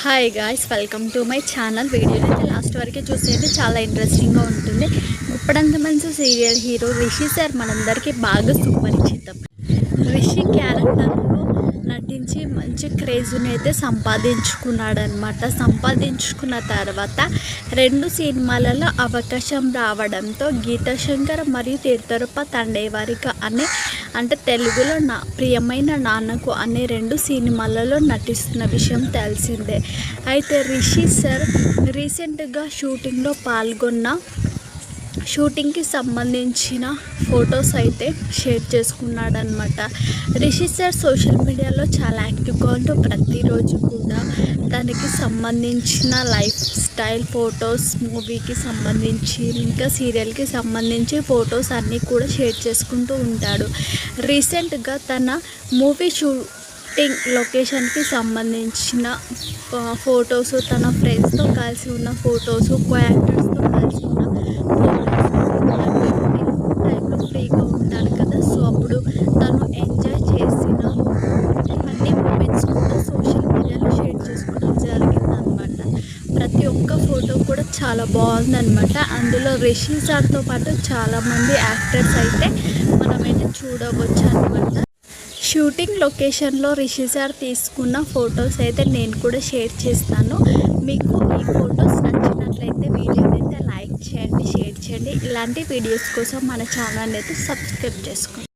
Hi guys, welcome to my channel. వీడియోని అయితే last వరకు చూసేది చాలా ఇంట్రెస్టింగ్గా ఉంటుంది. ఇప్పుడంత మంచి సీరియల్ హీరో రిషి సార్ మనందరికీ బాగా సుపరిచితం. రిషి క్యారెక్టర్లో నటించి మంచి క్రేజ్ని అయితే సంపాదించుకున్నాడనమాట. సంపాదించుకున్న తర్వాత 2 సినిమాలలో అవకాశం రావడంతో గీతాశంకర్ మరియు తీర్థరూప తండేవారిక అంటే తెలుగులో ప్రియమైన నాన్నకు అనే 2 సినిమాలలో నటిస్తున్న విషయం తెలిసిందే. అయితే రిషి సార్ రీసెంట్గా షూటింగ్లో పాల్గొన్న షూటింగ్కి సంబంధించిన ఫొటోస్ అయితే షేర్ చేసుకున్నాడనమాట. రిషి సార్ సోషల్ మీడియాలో చాలా యాక్టివ్గా ఉంటూ ప్రతిరోజు కూడా దానికి సంబంధించిన లైఫ్ స్టైల్ ఫొటోస్, మూవీకి సంబంధించి ఇంకా సీరియల్కి సంబంధించి ఫొటోస్ అన్నీ కూడా షేర్ చేసుకుంటూ ఉంటాడు. రీసెంట్గా తన మూవీ షూటింగ్ లొకేషన్కి సంబంధించిన ఫొటోస్, తన ఫ్రెండ్స్తో కలిసి ఉన్న ఫొటోస్, కో యాక్టర్స్తో కలిసి ఉన్న టైంలో ఫ్రీగా ఉంటాడు కదా, సో అప్పుడు తను ఎంజాయ్ చేసిన అన్ని మూమెంట్స్ కూడా సోషల్ మీడియాలో షేర్ చేసుకోవడం జరిగిందనమాట. ప్రతి ఒక్క ఫోటో కూడా చాలా బాగుందనమాట. అందులో రిషి సార్తో పాటు చాలామంది యాక్టర్స్ అయితే మనమైతే చూడవచ్చు అనమాట. షూటింగ్ లొకేషన్లో రిషి సార్ తీసుకున్న ఫొటోస్ అయితే నేను కూడా షేర్ చేస్తాను. మీకు ఈ ఫొటోస్ నచ్చినట్లయితే వీడియోని అయితే లైక్ చేయండి, షేర్ చేయండి. ఇలాంటి వీడియోస్ కోసం మన ఛానల్ అయితే సబ్స్క్రైబ్ చేసుకోండి.